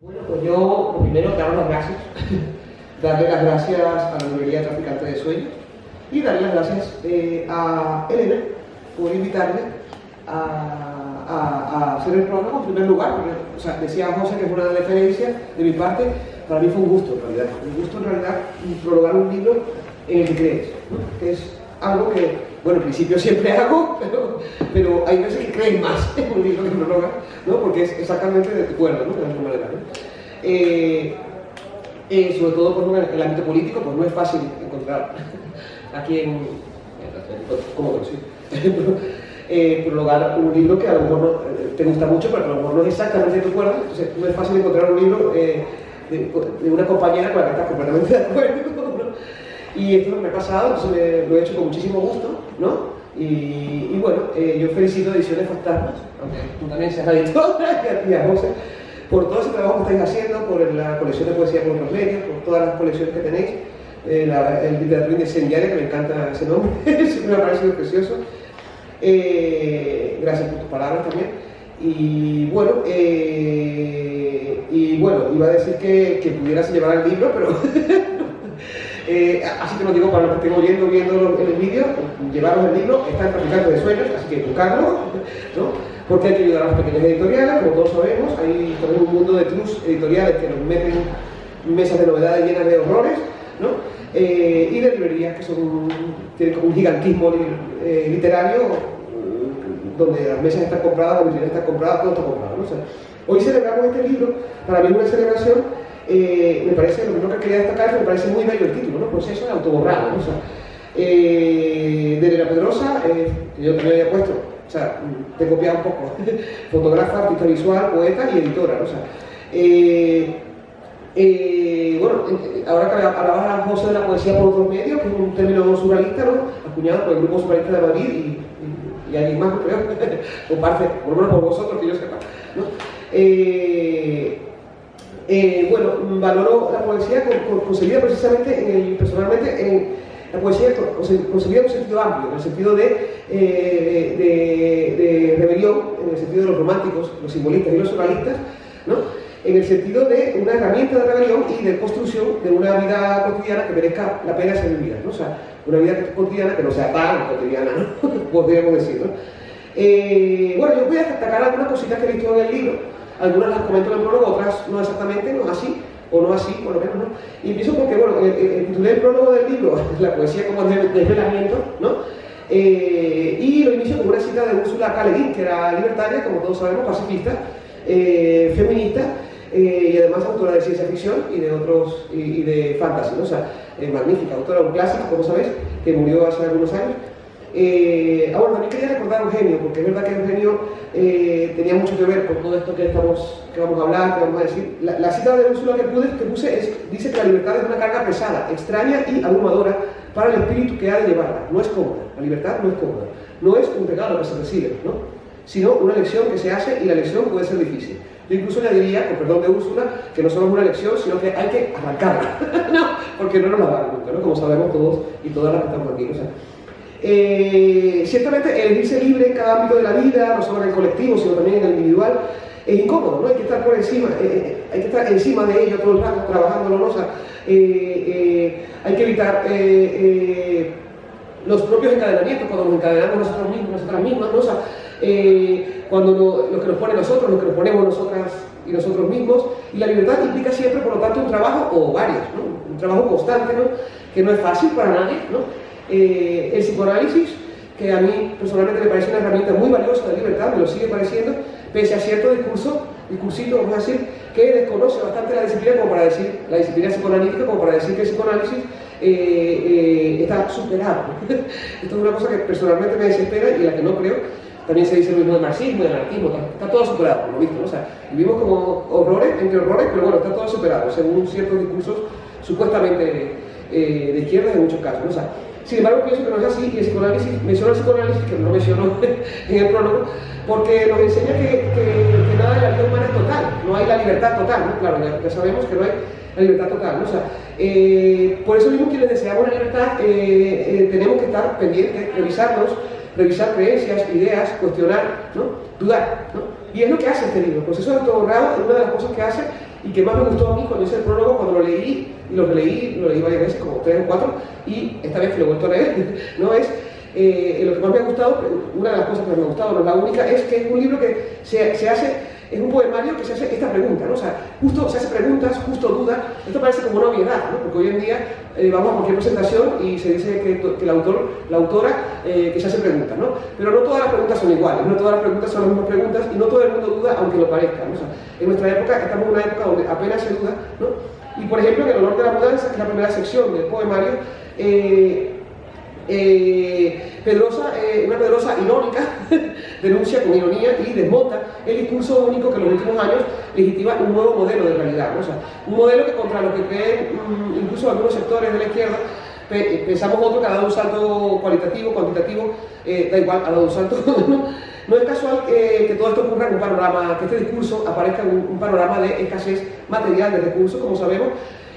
Bueno, pues yo primero daros las gracias, darle las gracias a la librería Traficante de Sueños y darle las gracias a Elena por invitarme a hacer el programa en primer lugar, porque decía José que es una deferencia de mi parte, para mí fue un gusto en realidad prologar un libro en el que crees, ¿no? Que es algo que, bueno, en principio siempre hago, pero hay veces que crees más en un libro que prologa, ¿no? Porque es exactamente de tu cuerda, ¿no? De alguna manera, ¿no? Sobre todo pues, en el ámbito político, pues no es fácil encontrar aquí ¿cómo decir? Prologar un libro que a lo mejor no, te gusta mucho, pero a lo mejor no es exactamente de tu cuerda, entonces no es fácil encontrar un libro de una compañera con la que estás completamente de acuerdo, ¿no? Y esto me ha pasado, entonces lo he hecho con muchísimo gusto, ¿no? Y bueno, yo felicito a Ediciones Fantasmas, aunque tú también seas la editora, y a José, por todo ese trabajo que estáis haciendo, por la colección de poesía por otros medios, por todas las colecciones que tenéis, el literatura incendiaria, que me encanta ese nombre, siempre me ha parecido precioso. Gracias por tus palabras también. Y bueno, iba a decir que pudieras llevar el libro, pero así te lo digo para los que estén oyendo, viendo en el vídeo, llevaros el libro, está en Traficante de Sueños, así que buscarlo, ¿no? Porque hay que ayudar a las pequeñas editoriales, como todos sabemos, hay también un mundo de trus editoriales que nos meten mesas de novedades llenas de horrores, ¿no? Y de librerías que tienen como un gigantismo literario, donde las mesas están compradas, las vitrinas están compradas, todo está comprado, ¿no? O sea, hoy celebramos este libro, para mí es una celebración, me parece, lo primero que quería destacar es que me parece muy bello el título, ¿no? Proceso de autoborrado, ¿no? O sea, de Elena Pedrosa, que yo también había puesto, o sea, te he copiado un poco, fotógrafa, artista visual, poeta y editora, ¿no? O sea, bueno, ahora que hablabas, José, de la poesía por otros medios, que es un término surrealista, ¿no? Acuñado por el Grupo Surrealista de Madrid y alguien más, creo, o parte, por lo menos por vosotros, que yo sepa, ¿no? Bueno, valoro la poesía concebida precisamente, personalmente, en la poesía concebida en un sentido amplio, en el sentido de rebelión, en el sentido de los románticos, los simbolistas y los surrealistas, ¿no? En el sentido de una herramienta de rebelión y de construcción de una vida cotidiana que merezca la pena ser vivida, ¿no? O sea, una vida cotidiana que no sea tan cotidiana, ¿no? Podríamos decir, ¿no? Bueno, yo voy a destacar algunas cositas que he visto en el libro, algunas las comento en el prólogo, otras no exactamente, no así, o no así, por lo menos, ¿no? Y empiezo porque, bueno, titulé el prólogo del libro, la poesía como desvelamiento, ¿no? Y lo inicio con una cita de Úrsula K. Le Guin, que era libertaria, como todos sabemos, pacifista, feminista, y además autora de ciencia ficción y de otros, y de fantasy, ¿no? O sea, magnífica, autora de un clásico, como sabéis, que murió hace algunos años. Bueno, también quería recordar a Eugenio, porque es verdad que Eugenio tenía mucho que ver con todo esto que vamos a hablar, que vamos a decir. La cita de Úrsula que puse dice que la libertad es una carga pesada, extraña y abrumadora para el espíritu que ha de llevarla. No es cómoda, la libertad no es cómoda, no es un regalo que se recibe, ¿no? Sino una elección que se hace, y la elección puede ser difícil. Yo incluso añadiría, con perdón de Úrsula, que no solo es una elección, sino que hay que arrancarla, ¿no? Porque no nos la dan nunca, ¿no? Como sabemos todos y todas las que estamos aquí, ¿no? O sea, ciertamente elegirse libre en cada ámbito de la vida, no solo en el colectivo, sino también en el individual, es incómodo, ¿no? Hay que estar por encima, hay que estar encima de ello todo el rato, trabajándolo, ¿no? O sea, hay que evitar los propios encadenamientos, cuando nos encadenamos nosotros mismos, nosotras mismas, ¿no? O sea, cuando lo que nos pone nosotros, lo que nos ponemos nosotras y nosotros mismos, y la libertad implica siempre, por lo tanto, un trabajo, o varios, ¿no? Un trabajo constante, ¿no? Que no es fácil para nadie, ¿no? El psicoanálisis, que a mí personalmente me parece una herramienta muy valiosa de libertad, me lo sigue pareciendo, pese a cierto discursito, vamos a decir, que desconoce bastante la disciplina, como para decir, la disciplina psicoanalítica, como para decir que el psicoanálisis está superado. Esto es una cosa que personalmente me desespera y en la que no creo. También se dice lo mismo del marxismo y del anarquismo, está todo superado, por lo visto, ¿no? O sea, vivimos como entre horrores, pero bueno, está todo superado, según ciertos discursos supuestamente de izquierda en muchos casos, ¿no? O sea, sin embargo, pienso que no es así, y el psicoanálisis, menciono el psicoanálisis, que no menciono en el prólogo, porque nos enseña que nada de la vida humana es total, no hay la libertad total, ¿no? Claro, ya sabemos que no hay la libertad total, ¿no? O sea, por eso mismo quienes deseamos la libertad tenemos que estar pendientes, revisar creencias, ideas, cuestionar, ¿no? Dudar, ¿no? Y es lo que hace este libro. El proceso de autoborrado, una de las cosas que hace y que más me gustó a mí cuando hice el prólogo, cuando lo leí, y lo leí varias veces, como 3 o 4, y esta vez que lo he vuelto a leer, ¿no? Es lo que más me ha gustado, una de las cosas que me ha gustado, no es la única, es que es un libro que se hace, es un poemario que se hace esta pregunta, ¿no? O sea, justo se hace preguntas, justo dudas. Esto parece como una obviedad, ¿no? Porque hoy en día vamos a cualquier presentación y se dice que el autor, la autora, que se hace preguntas, ¿no? Pero no todas las preguntas son iguales, no todas las preguntas son las mismas preguntas y no todo el mundo duda aunque lo parezca, ¿no? O sea, en nuestra época estamos en una época donde apenas se duda, ¿no? Y por ejemplo, en el honor de la mudanza, que es la primera sección del poemario, una Pedrosa irónica denuncia con ironía y desmonta el discurso único que en los últimos años legitima un nuevo modelo de realidad, ¿no? O sea, un modelo que contra lo que creen incluso algunos sectores de la izquierda, pensamos otro que ha dado un salto cualitativo, cuantitativo, da igual, ha dado un salto. No es casual que todo esto ocurra en un panorama, que este discurso aparezca en un panorama de escasez material de recursos, como sabemos.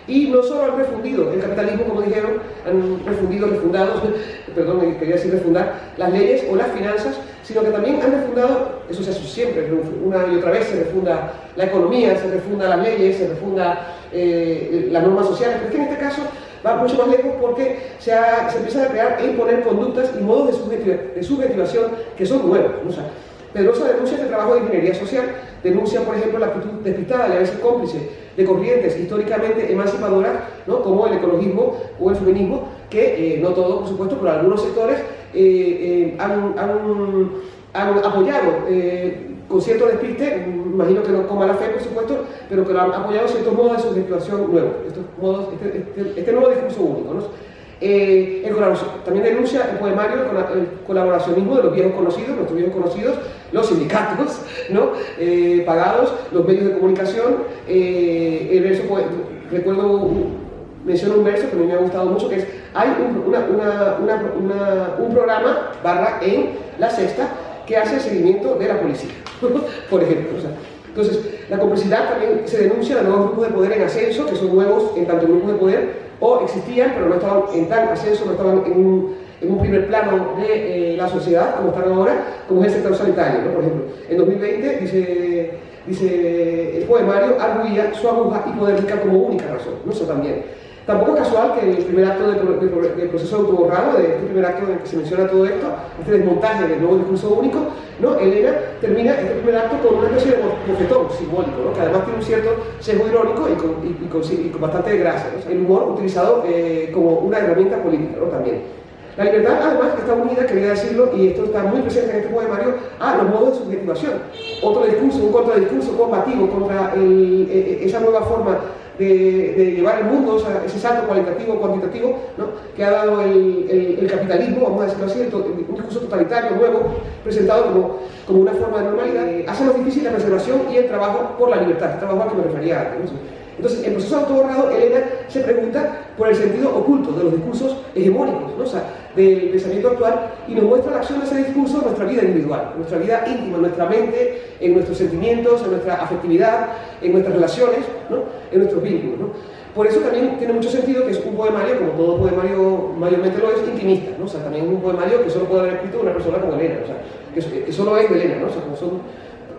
Y no solo han refundido el capitalismo, como dijeron, han refundado, perdón, quería decir refundar, las leyes o las finanzas, sino que también han refundado, eso se hace siempre, una y otra vez se refunda la economía, se refunda las leyes, se refunda las normas sociales, pero es que en este caso va mucho más lejos porque se empiezan a crear e imponer conductas y modos de subjetivación que son nuevos, ¿no? O sea, Pedrosa denuncia este trabajo de ingeniería social, denuncia, por ejemplo, la actitud despistada y a veces cómplice de corrientes históricamente emancipadoras, ¿no? Como el ecologismo o el feminismo, que no todos, por supuesto, pero algunos sectores han apoyado con cierto despiste, imagino que no con mala fe, por supuesto, pero que lo han apoyado ciertos modos de subjetivación nuevos, este nuevo discurso único, ¿no? También denuncia el poemario el colaboracionismo de los viejos conocidos, nuestros viejos conocidos, los sindicatos, ¿no? Pagados, los medios de comunicación. El verso, menciono un verso que a mí me ha gustado mucho, que es: hay un programa en La Sexta que hace seguimiento de la policía, por ejemplo. O sea, entonces, la complicidad también se denuncia de nuevos grupos de poder en ascenso, que son nuevos en tanto grupos de poder, o existían, pero no estaban en tal ascenso, no estaban en un primer plano de la sociedad, como están ahora, como es el sector sanitario, ¿no? Por ejemplo, en 2020 dice el poemario: arguía su aguja y poder rica como única razón, ¿no? Eso también. Tampoco es casual que el primer acto del proceso de autoborrado, de este primer acto en el que se menciona todo esto, este desmontaje del nuevo discurso único, ¿no? Elena termina este primer acto con una especie de bofetón simbólico, ¿no? Que además tiene un cierto sesgo irónico y con bastante gracia, ¿no? El humor utilizado como una herramienta política, ¿no? También. La libertad, además, está unida, quería decirlo, y esto está muy presente en este poemario, a los modos de subjetivación. Otro discurso, un contradiscurso combativo contra esa nueva forma de llevar el mundo, o sea, ese salto cualitativo, cuantitativo, ¿no? Que ha dado el capitalismo, vamos a decirlo así, un discurso totalitario nuevo, presentado como una forma de normalidad. Hace más difícil la preservación y el trabajo por la libertad, el trabajo al que me refería antes, ¿no? Entonces, en el proceso de autoborrado, Elena se pregunta por el sentido oculto de los discursos hegemónicos, ¿no? O sea, del pensamiento actual, y nos muestra la acción de ese discurso en nuestra vida individual, en nuestra vida íntima, en nuestra mente, en nuestros sentimientos, en nuestra afectividad, en nuestras relaciones, ¿no? En nuestros vínculos, ¿no? Por eso también tiene mucho sentido que es un poemario, como todo poemario mayormente lo es, intimista, ¿no? O sea, también es un poemario que solo puede haber escrito una persona como Elena, o sea, que solo es de Elena, ¿no? O sea,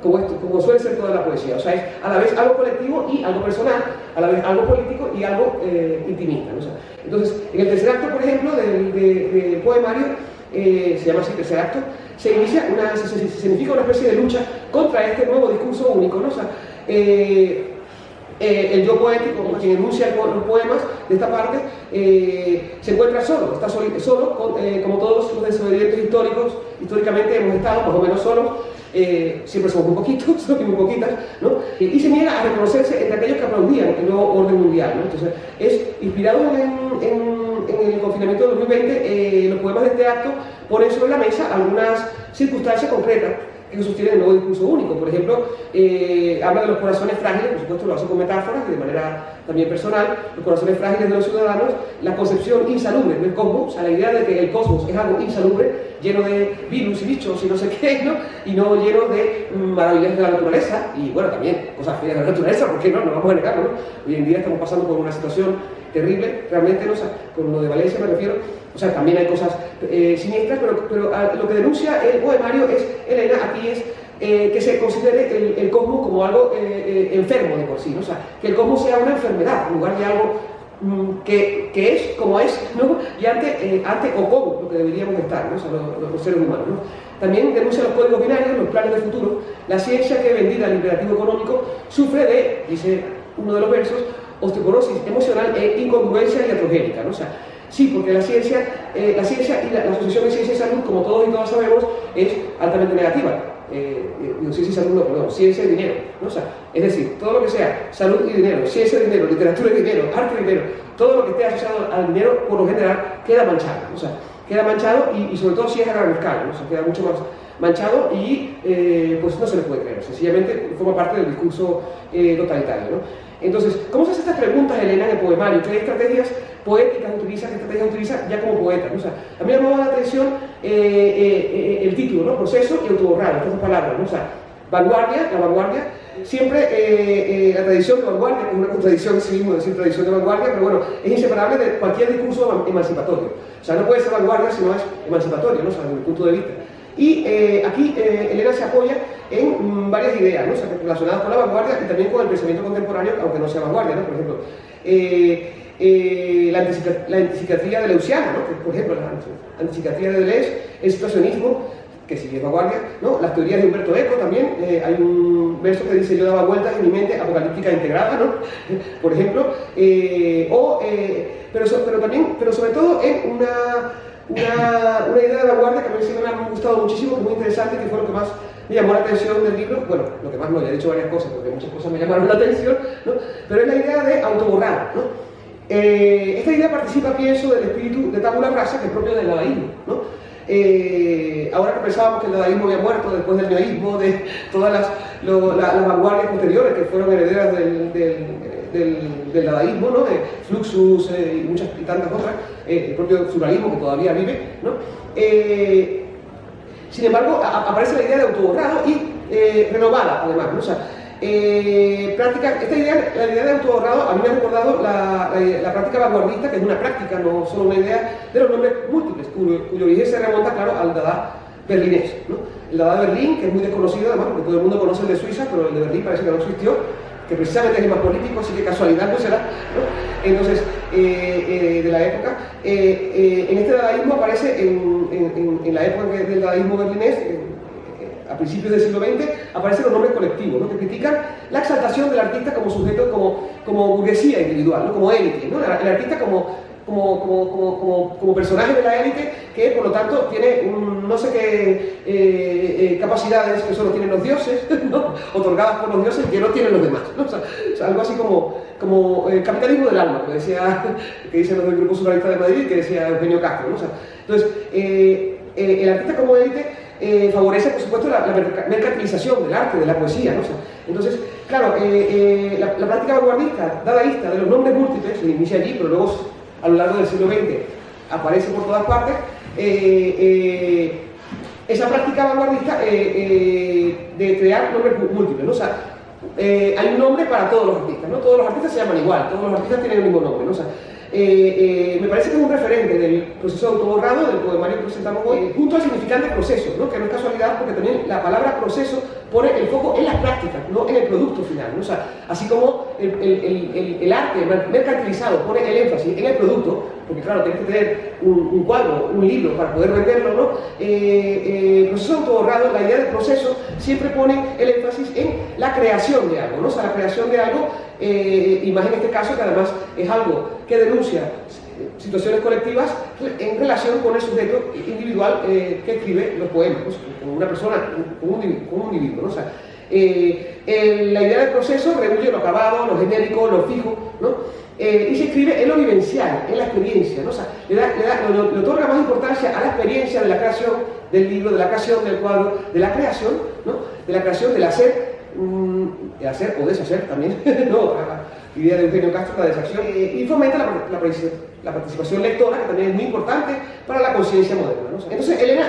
como suele ser toda la poesía, o sea, es a la vez algo colectivo y algo personal, a la vez algo político y algo intimista, ¿no? O sea, entonces, en el tercer acto, por ejemplo, del poemario, se llama así tercer acto, se significa una especie de lucha contra este nuevo discurso único, ¿no? O sea, el yo poético, quien enuncia los poemas de esta parte, se encuentra solo, está solo como todos los desobedientes históricamente hemos estado más o menos solos. Siempre somos muy poquitos, somos muy poquitas, ¿no? Y se niega a reconocerse entre aquellos que aplaudían el nuevo orden mundial, ¿no? Entonces, inspirado en el confinamiento de 2020, los poemas de este acto ponen sobre la mesa algunas circunstancias concretas que sostienen el nuevo discurso único. Por ejemplo, habla de los corazones frágiles, por supuesto lo hace con metáforas y de manera también personal, los corazones frágiles de los ciudadanos, la concepción insalubre del cosmos, o sea, la idea de que el cosmos es algo insalubre, lleno de virus y bichos y no sé qué, ¿no? Y no lleno de maravillas de la naturaleza, y bueno, también cosas feas de la naturaleza, ¿por qué no? No vamos a negarlo, ¿no? Hoy en día estamos pasando por una situación terrible, realmente, ¿no? O sea, con lo de Valencia me refiero, o sea, también hay cosas siniestras, pero lo que denuncia el poemario es, Elena, aquí es que se considere el cosmos como algo enfermo de por sí, ¿no? O sea, que el cosmos sea una enfermedad en lugar de algo que es como es, ¿no? Y ante o como lo que deberíamos estar, ¿no? O sea, los seres humanos, ¿no? También denuncia los códigos binarios, los planes de futuro. La ciencia que vendida al imperativo económico sufre de, dice uno de los versos, osteoporosis emocional e incongruencia iatrogénica, ¿no? O sea, sí, porque la ciencia y la Asociación de Ciencia y Salud, como todos y todas sabemos, es altamente negativa. Ciencia y salud, no, perdón, ciencia y dinero, ¿no? O sea, es decir, todo lo que sea salud y dinero, ciencia y dinero, literatura y dinero, arte y dinero, todo lo que esté asociado al dinero, por lo general, queda manchado, o sea, queda manchado y sobre todo si es a gran escala, ¿no? O sea, queda mucho más manchado y pues no se le puede creer, sencillamente forma parte del discurso totalitario, ¿no? Entonces, ¿cómo se hacen estas preguntas, Elena, en el poemario? ¿Qué estrategias poéticas utiliza, qué estrategias utiliza ya como poeta, ¿no? O sea, a mí me llamó la atención el título, ¿no? Proceso y autoborrado, estas dos palabras, ¿no? O sea, vanguardia, la vanguardia, siempre la tradición de vanguardia, que es una contradicción en sí mismo decir tradición de vanguardia, pero bueno, es inseparable de cualquier discurso emancipatorio. O sea, no puede ser vanguardia si no es emancipatorio, ¿no? O sea, desde mi punto de vista. Y aquí Elena se apoya en varias ideas, ¿no? O sea, relacionadas con la vanguardia y también con el pensamiento contemporáneo, aunque no sea vanguardia, ¿no? Por ejemplo, la antipsiquiatría de Leuciano, ¿no? Que, por ejemplo, la antipsiquiatría de Deleuze, el situacionismo, que sigue vanguardia, ¿no? Las teorías de Humberto Eco también, hay un verso que dice: yo daba vueltas en mi mente apocalíptica integrada, ¿no? Por ejemplo, pero sobre todo en una idea de vanguardia que a mí siempre me ha gustado muchísimo, que es muy interesante, que fue lo que más me llamó la atención del libro. Bueno, lo que más no, ya he dicho varias cosas, porque muchas cosas me llamaron la atención, ¿no? Pero es la idea de autoborrar, ¿no? Esta idea participa, pienso, del espíritu de tabula rasa, que es propio del dadaísmo, ¿no? Ahora que pensábamos que el dadaísmo había muerto después del neoísmo, de todas las vanguardias posteriores que fueron herederas del dadaísmo, ¿no? De Fluxus y tantas otras, el propio surrealismo que todavía vive, ¿no? Sin embargo, aparece la idea de autoborrado y renovada, además, ¿no? O sea, la idea de autoborrado a mí me ha recordado la práctica vanguardista, que es una práctica, no solo una idea, de los nombres múltiples, cuyo origen se remonta, claro, al Dada berlinés, ¿no? El Dada de Berlín, que es muy desconocido además, porque todo el mundo conoce el de Suiza, pero el de Berlín parece que no existió, que precisamente es el más político, así que casualidad no será, ¿no? Entonces, de la época, en este dadaísmo aparece, en la época del dadaísmo berlinés, a principios del siglo XX, aparecen los nombres colectivos, ¿no? Que critican la exaltación del artista como sujeto, como burguesía individual, ¿no? Como élite, ¿no? El artista como personaje de la élite, que por lo tanto tiene no sé qué capacidades que solo tienen los dioses, ¿no? Otorgadas por los dioses, que no tienen los demás, ¿no? O sea, algo así como el capitalismo del alma, que dicen los del Grupo Surrealista de Madrid, que decía Eugenio Castro, ¿no? O sea, entonces, el artista como élite favorece, por supuesto, la mercantilización del arte, de la poesía, ¿no? O sea, entonces, claro, la práctica vanguardista, dadaísta, de los nombres múltiples, se inicia allí, pero luego a lo largo del siglo XX aparece por todas partes. Esa práctica vanguardista de crear nombres múltiples, ¿no? O sea, hay un nombre para todos los artistas, ¿no? Todos los artistas se llaman igual, todos los artistas tienen el mismo nombre, ¿no? O sea, me parece que es un referente del proceso de autoborrado del poemario que presentamos hoy, junto al significante proceso, ¿no? Que no es casualidad, porque también la palabra proceso pone el foco en las prácticas, no en el producto final, ¿no? O sea, así como el arte mercantilizado pone el énfasis en el producto, porque claro, tienes que tener un cuadro, un libro para poder venderlo, ¿no? El proceso de autoborrado, la idea del proceso, siempre pone el énfasis en la creación de algo, ¿no? O sea, la creación de algo, y más en este caso, que además es algo que denuncia situaciones colectivas en relación con el sujeto individual que escribe los poemas, ¿no? Como una persona, como un individuo, ¿no? O sea, la idea del proceso rehuye lo acabado, lo genérico, lo fijo, ¿no? Y se escribe en lo vivencial, en la experiencia, ¿no? O sea, le otorga más importancia a la experiencia de la creación del libro, de la creación del cuadro, de la creación, ¿no? De la creación, del hacer o deshacer también, ¿no? La idea de Eugenio Castro, la desacción, y fomenta la participación lectora, que también es muy importante para la conciencia moderna, ¿no? Entonces, Elena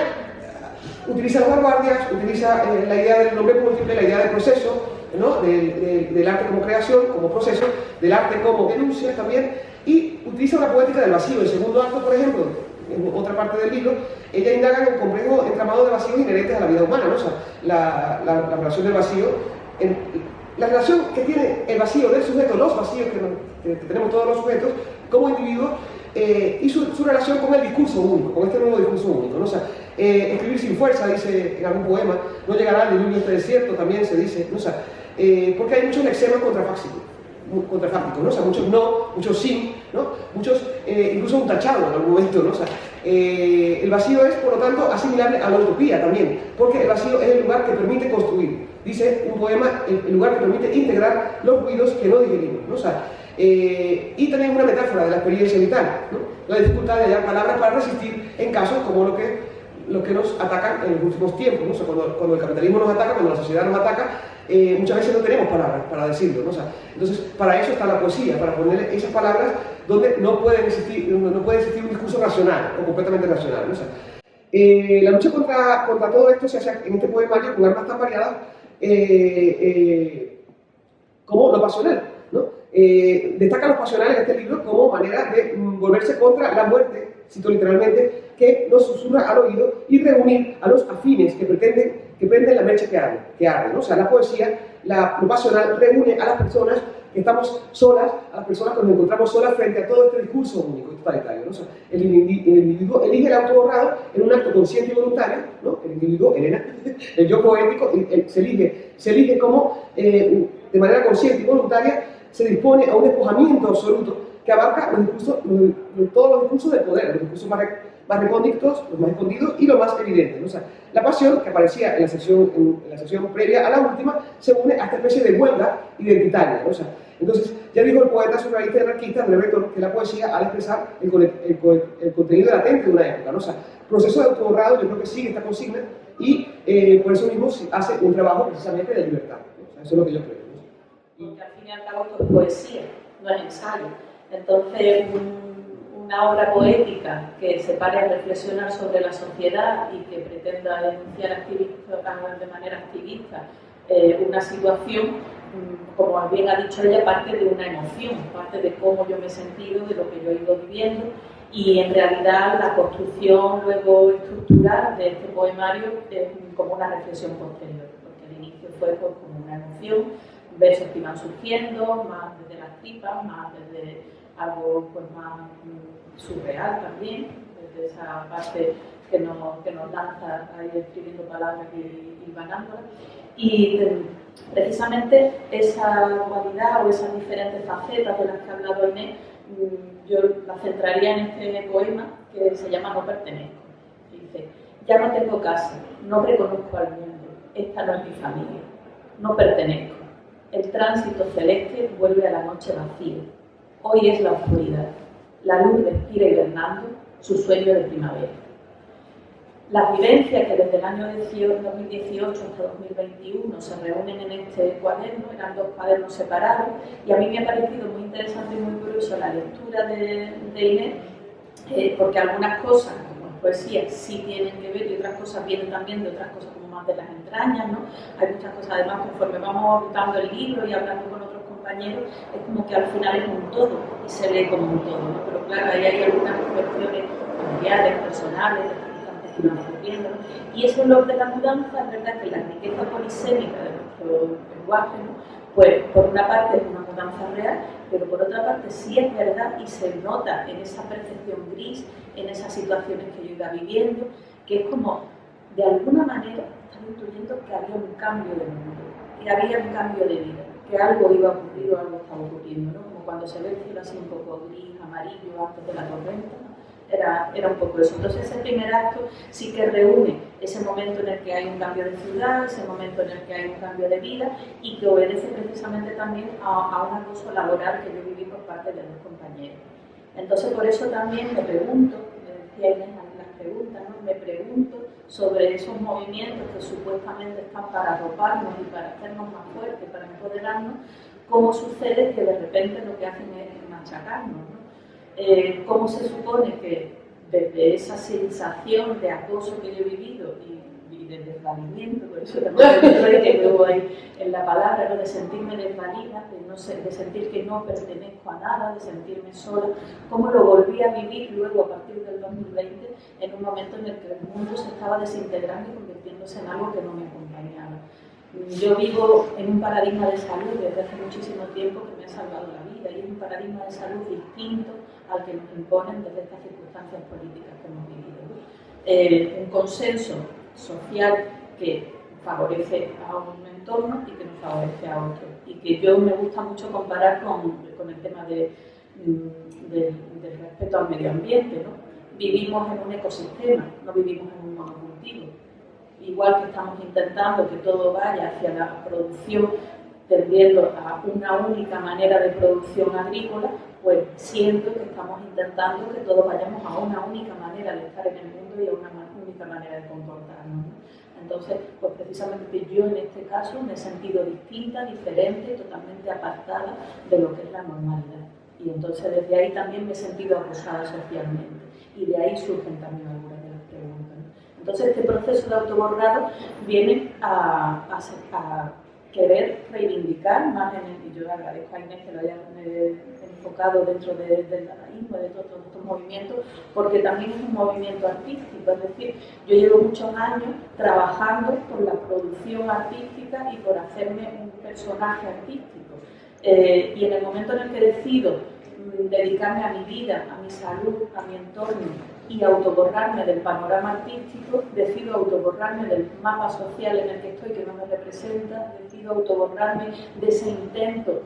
utiliza las vanguardias, utiliza la idea del nombre múltiple, la idea del proceso, ¿no? Del arte como creación, como proceso, del arte como denuncia también, y utiliza una poética del vacío. El segundo acto, por ejemplo, en otra parte del libro, ella indaga en el complejo entramado de vacíos inherentes a la vida humana, ¿no? O sea, la relación del vacío, la relación que tiene el vacío del sujeto, los vacíos que tenemos todos los sujetos como individuos, y su relación con el discurso único, con este nuevo discurso único, ¿no? O sea, escribir sin fuerza, dice en algún poema, no llegará al diluvio este desierto, también se dice, ¿no? O sea, porque hay muchos lexemas contrafácticos, ¿no? O sea, muchos no, muchos sí, ¿no? Muchos, incluso un tachado en algún momento, ¿no? O sea, el vacío es, por lo tanto, asimilable a la utopía también, porque el vacío es el lugar que permite construir, dice un poema, el lugar que permite integrar los ruidos que no digerimos, ¿no? O sea, y también una metáfora de la experiencia vital, ¿no? La dificultad de hallar palabras para resistir en casos como lo que nos atacan en los últimos tiempos, ¿no? O sea, cuando el capitalismo nos ataca, cuando la sociedad nos ataca, muchas veces no tenemos palabras para decirlo, ¿no? O sea, entonces, para eso está la poesía, para poner esas palabras donde no puede existir un discurso racional o completamente racional, ¿no? O sea, la lucha contra todo esto se hace en este poemario con armas tan variadas como lo pasional, ¿no? Destaca lo pasional en este libro como manera de volverse contra la muerte, cito literalmente, que nos susurra al oído y reunir a los afines que prenden la mecha que arde, ¿no? O sea, la poesía, lo pasional reúne a las personas que estamos solas, a las personas que nos encontramos solas frente a todo este discurso único y totalitario, ¿no? O sea, el individuo elige el auto borrado en un acto consciente y voluntario, ¿no? El individuo, Elena, el yo poético, se elige como, de manera consciente y voluntaria, se dispone a un despojamiento absoluto que abarca todos los discursos del poder, los discursos más recónditos, los más escondidos y los más evidentes, ¿no? O sea, la pasión, que aparecía en la sección previa a la última, se une a esta especie de huelga identitaria, ¿no? O sea, entonces, ya dijo el poeta surrealista y anarquista André Breton que la poesía, al expresar el contenido latente de una época, ¿no? O sea, proceso de autoborrado, yo creo que sigue esta consigna y por eso mismo hace un trabajo precisamente de libertad, ¿no? O sea, eso es lo que yo creo, ¿no? Porque al fin y al cabo esto es poesía, no es ensayo. Entonces, una obra poética que se pare a reflexionar sobre la sociedad y que pretenda denunciar de manera activista una situación, como bien ha dicho ella, parte de una emoción, parte de cómo yo me he sentido, de lo que yo he ido viviendo, y en realidad la construcción luego estructural de este poemario es como una reflexión posterior, porque al inicio fue pues, como una emoción, versos que iban surgiendo, más desde las tripas, más desde algo pues, más surreal también, desde esa parte que nos lanza ahí escribiendo palabras y ganándolas. Y precisamente esa cualidad o esas diferentes facetas de las que ha hablado Inés, yo las centraría en este poema que se llama No pertenezco. Dice, ya no tengo casa, no reconozco al mundo, esta no es mi familia, no pertenezco. El tránsito celeste vuelve a la noche vacía. Hoy es la oscuridad. La luz respira hibernando su sueño de primavera. Las vivencias que desde el año 2018 hasta 2021 se reúnen en este cuaderno, eran dos cuadernos separados, y a mí me ha parecido muy interesante y muy curioso la lectura de Inés, porque algunas cosas, como es poesía, sí tienen que ver y otras cosas vienen también de otras cosas como más de las entrañas, ¿no? Hay muchas cosas, además, conforme vamos dando el libro y hablando con otros compañeros, es como que al final es un todo y se lee como un todo, ¿no? Pero claro, ahí hay algunas cuestiones familiares, personales, de circunstancias que van ocurriendo, ¿no? Y eso es lo de la mudanza, es verdad que la riqueza polisémica de nuestro lenguaje, ¿no? Pues por una parte es una mudanza real, pero por otra parte sí es verdad y se nota en esa percepción gris, en esas situaciones que yo iba viviendo, que es como, de alguna manera, estaba intuyendo que había un cambio de mundo, que había un cambio de vida, que algo iba a ocurrir o algo estaba ocurriendo, ¿no? Como cuando se ve el cielo así un poco gris, amarillo, antes de la tormenta, ¿no? Era un poco eso. Entonces ese primer acto sí que reúne ese momento en el que hay un cambio de ciudad, ese momento en el que hay un cambio de vida y que obedece precisamente también a un acoso laboral que yo viví por parte de los compañeros. Entonces por eso también me pregunto, decía Inés en las preguntas, ¿no? Me pregunto sobre esos movimientos que supuestamente están para arroparnos y para hacernos más fuertes, para empoderarnos, cómo sucede que de repente lo que hacen es machacarnos, ¿no? Cómo se supone que desde esa sensación de acoso que yo he vivido y de desvalimiento, por eso también que hubo ahí en la palabra, ¿no? De sentirme desvalida, de sentir que no pertenezco a nada, de sentirme sola, cómo lo volví a vivir luego a partir del 2020 en un momento en el que el mundo se estaba desintegrando y convirtiéndose en algo que no me acompañaba. Yo vivo en un paradigma de salud desde hace muchísimo tiempo que me ha salvado la vida y es un paradigma de salud distinto al que nos imponen desde estas circunstancias políticas que hemos vivido. Un consenso social que favorece a un entorno y que no favorece a otro. Y que yo me gusta mucho comparar con el tema del respeto al medio ambiente, ¿no? Vivimos en un ecosistema, no vivimos en un monocultivo. Igual que estamos intentando que todo vaya hacia la producción, tendiendo a una única manera de producción agrícola, pues siento que estamos intentando que todos vayamos a una única manera de estar en el mundo y a una única manera de comportarnos. Entonces, pues precisamente yo en este caso me he sentido distinta, diferente, totalmente apartada de lo que es la normalidad. Y entonces desde ahí también me he sentido acosada socialmente. Y de ahí surgen también algunas de las preguntas, ¿no? Entonces este proceso de autoborrado viene a querer reivindicar más y yo le agradezco a Inés que lo haya enfocado dentro del dadaísmo, de todos estos movimientos, porque también es un movimiento artístico, es decir, yo llevo muchos años trabajando por la producción artística y por hacerme un personaje artístico, y en el momento en el que decido dedicarme a mi vida, a mi salud, a mi entorno y autoborrarme del panorama artístico, decido autoborrarme del mapa social en el que estoy que no me representa, decido autoborrarme de ese intento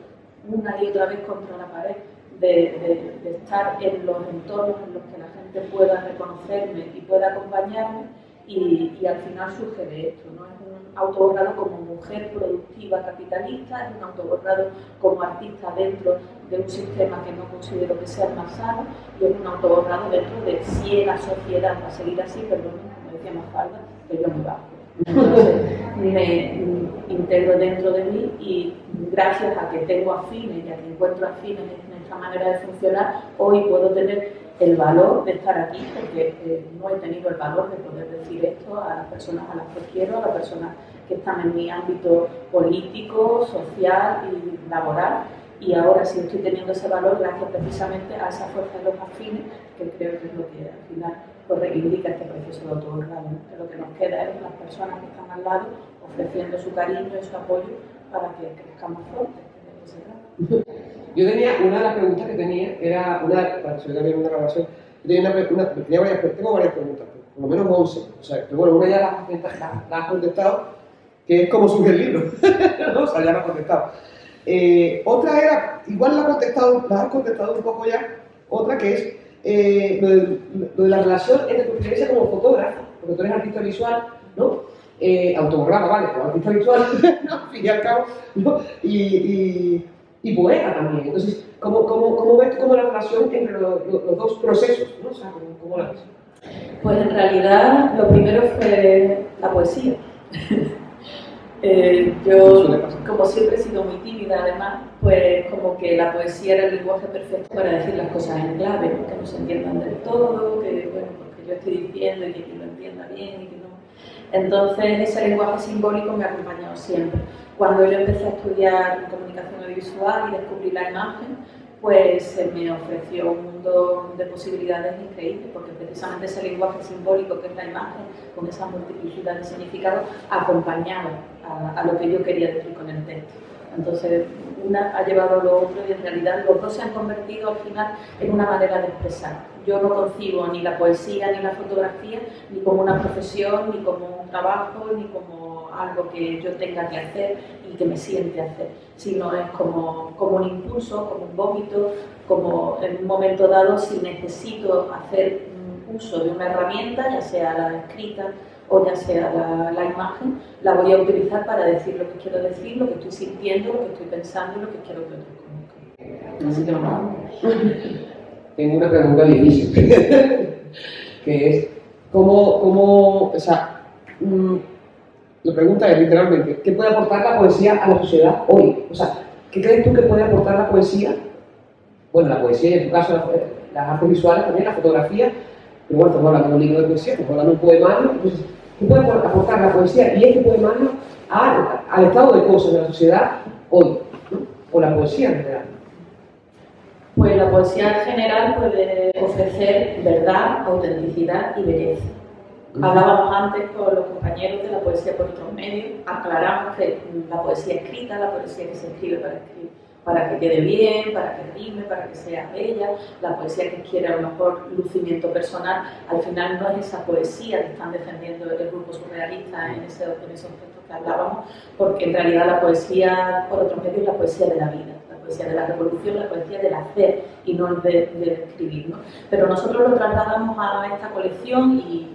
una y otra vez contra la pared de estar en los entornos en los que la gente pueda reconocerme y pueda acompañarme y al final surge de esto, ¿no? Es un autoborrado como mujer productiva capitalista, es un autoborrado como artista dentro de un sistema que no considero que sea el más sano y es un autoborrado dentro de si la sociedad va a seguir así, perdón, como decía Mafalda, que yo me bajo. Entonces me integro dentro de mí y gracias a que tengo afines y a que encuentro afines en esta manera de funcionar, hoy puedo tener el valor de estar aquí porque no he tenido el valor de poder decir esto a las personas a las que quiero, a las personas que están en mi ámbito político, social y laboral. Y ahora sí estoy teniendo ese valor gracias precisamente a esa fuerza de los afines, que creo que es lo que al final pues, reivindica este proceso de autoborrado, ¿no? Que lo que nos queda es las personas que están al lado ofreciendo su cariño y su apoyo para que crezcamos fuertes, que es lo que se trata. Yo tenía, una de las preguntas que tenía era, para que se vea bien una grabación, tengo varias preguntas, por lo menos 11, o sea, pero bueno, una ya la has contestado, que es cómo surge el libro, ¿no? O sea, ya la has contestado. Otra era, igual la has contestado un poco ya, otra que es lo de la relación entre tu experiencia como fotógrafo, porque tú eres artista visual, ¿no? Autoborrado, vale, pero artista visual, ¿no? Al fin y al cabo, ¿no? Y poeta también. Entonces, ¿cómo ves tú la relación entre los dos procesos, ¿no? O sea, ¿cómo la ves? Pues en realidad lo primero fue la poesía. Yo, como siempre he sido muy tímida además, pues como que la poesía era el lenguaje perfecto para decir las cosas en clave, ¿no? Que no se entiendan del todo, que bueno, porque yo estoy diciendo y que quien lo entienda bien y que no. Entonces ese lenguaje simbólico me ha acompañado siempre. Cuando yo empecé a estudiar comunicación audiovisual y descubrí la imagen, pues se me ofreció un mundo de posibilidades increíbles, porque precisamente ese lenguaje simbólico que es la imagen, con esa multiplicidad de significados, acompañaba a lo que yo quería decir con el texto. Entonces, una ha llevado a lo otro y en realidad los dos se han convertido al final en una manera de expresar. Yo no concibo ni la poesía ni la fotografía ni como una profesión, ni como un trabajo, ni como algo que yo tenga que hacer y que me siente hacer, sino es como un impulso, como un vómito, como en un momento dado si necesito hacer uso de una herramienta, ya sea la escrita o ya sea la imagen, la voy a utilizar para decir lo que quiero decir, lo que estoy sintiendo, lo que estoy pensando y lo que quiero que otros conozcan. Así que no. Tengo una pregunta difícil, que es, o sea, la pregunta es literalmente, ¿qué puede aportar la poesía a la sociedad hoy? O sea, ¿qué crees tú que puede aportar la poesía? Bueno, la poesía y en tu caso las artes visuales también, la fotografía, pero bueno, estamos hablando de un libro de poesía, estamos hablando de un poemario, entonces, ¿qué puede aportar la poesía y este poemario al estado de cosas de la sociedad hoy, ¿no? O la poesía en general. Pues la poesía en general puede ofrecer verdad, autenticidad y belleza. Hablábamos antes con los compañeros de la poesía por otros medios, aclaramos que la poesía escrita, la poesía que se escribe para que quede bien, para que rime, para que sea bella, la poesía que quiere a lo mejor lucimiento personal, al final no es esa poesía que están defendiendo el grupo surrealista en esos textos que hablábamos, porque en realidad la poesía por otros medios es la poesía de la vida, la poesía de la revolución, la poesía del hacer y no del escribir, ¿no? Pero nosotros lo trasladamos a esta colección y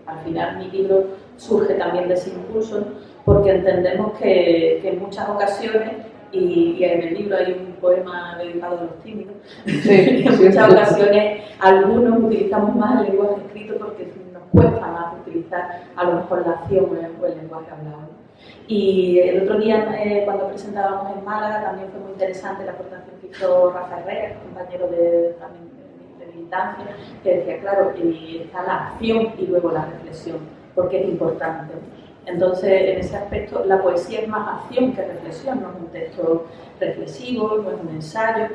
al final mi libro surge también de ese impulso, porque entendemos que en muchas ocasiones, y en el libro hay un poema dedicado a los tímidos, Sí, en muchas ocasiones algunos utilizamos más el lenguaje escrito porque nos cuesta más utilizar a lo mejor la acción o el lenguaje hablado. Y el otro día, cuando presentábamos en Málaga, también fue muy interesante la aportación que hizo Rafa Herrera, compañero también de militancia, que decía, claro, está la acción y luego la reflexión, porque es importante. Entonces, en ese aspecto, la poesía es más acción que reflexión, no es un texto reflexivo, no es un ensayo.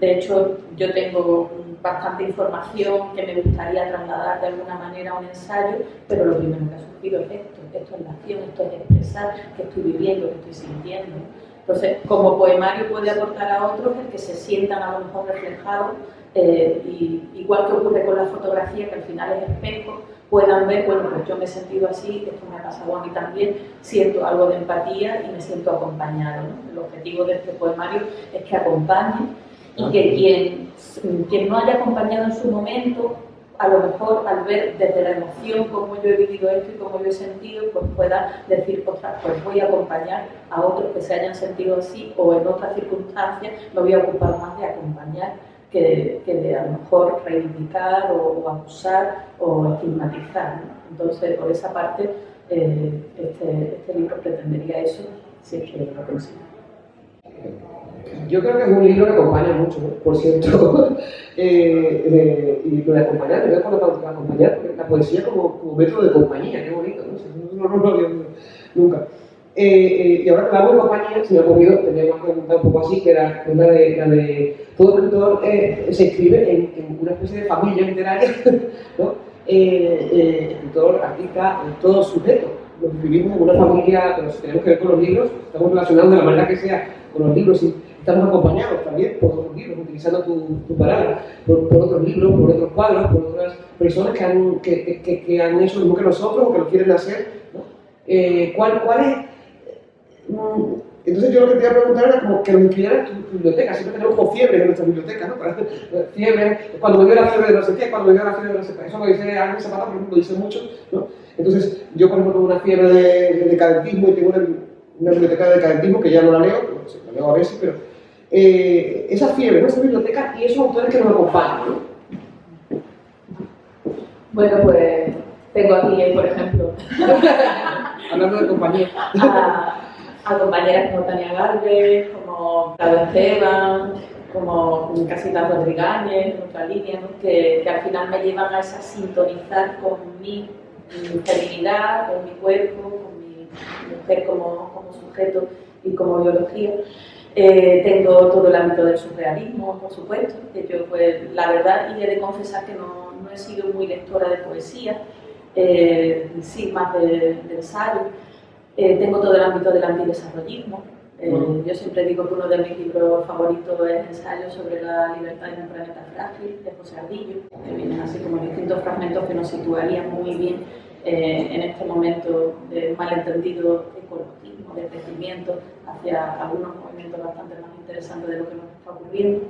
De hecho, yo tengo bastante información que me gustaría trasladar de alguna manera a un ensayo, pero lo primero que ha surgido es esto es la acción, esto es expresar que estoy viviendo, que estoy sintiendo. Entonces, como poemario puede aportar a otros el que se sientan a lo mejor reflejados, y igual que ocurre con la fotografía, que al final es espejo, puedan ver, bueno, pues yo me he sentido así, esto me ha pasado a mí también, siento algo de empatía y me siento acompañado, ¿no? El objetivo de este poemario es que acompañe y que quien no haya acompañado en su momento, a lo mejor al ver desde la emoción cómo yo he vivido esto y cómo yo he sentido, pues pueda decir, ostras, pues voy a acompañar a otros que se hayan sentido así, o en otras circunstancias me voy a ocupar más de acompañar que de a lo mejor reivindicar o acusar o estigmatizar, ¿no? Entonces, por esa parte, este libro pretendería eso, si es que lo consigo. Yo creo que es un libro que acompaña mucho, ¿no? Por cierto, y lo de acompañar, yo cuando acompañar, porque la poesía como método de compañía, qué bonito, ¿no? No lo había nunca. Y ahora que hablamos de compañía, se me ha ocurrido, tenía una pregunta un poco así, que era la de todo escritor se escribe en una especie de familia literaria, ¿no? Escritor, artista, todo sujeto. Nos vivimos en una familia, pero si tenemos que ver con los libros, estamos relacionados de la manera que sea con los libros y estamos acompañados también por otros libros, utilizando tu palabra, por otros libros, por otros cuadros, por otras personas que han hecho lo mismo que nosotros o que lo quieren hacer, ¿no? ¿Cuál es? Entonces yo lo que te iba a preguntar era como que nos inscribieran en tu biblioteca. Siempre tenemos como fiebre en nuestra biblioteca, ¿no? Fiebre, cuando me dio la fiebre de no sé qué, cuando me dio la fiebre de no sé qué. Eso lo dice Ángel Zapata, por ejemplo, lo dice mucho, ¿no? Entonces yo, por ejemplo, tengo una fiebre de decadentismo y tengo una biblioteca de decadentismo que ya no la leo, no sé, la leo a veces, pero esa fiebre, ¿no? Esa biblioteca y esos autores que nos acompañan, ¿no? Bueno, pues tengo aquí, por ejemplo, hablando de compañía, a compañeras como Tania Galvez, como Claudia Esteban, como Casita Rodríguez, en otra línea, ¿no? que al final me llevan a esa sintonizar con mi feminidad, con mi cuerpo, con mi mujer como sujeto y como biología. Tengo todo el ámbito del surrealismo, por supuesto, que yo, pues, la verdad, y he de confesar que no he sido muy lectora de poesía, sí, más de ensayo. Tengo todo el ámbito del antidesarrollismo. Yo siempre digo que uno de mis libros favoritos es Ensayo sobre la libertad en un planeta frágil, de José Ardillo, que vienen así como distintos fragmentos que nos situarían muy bien en este momento de malentendido ecologismo, de crecimiento hacia algunos movimientos bastante más interesantes de lo que nos está ocurriendo.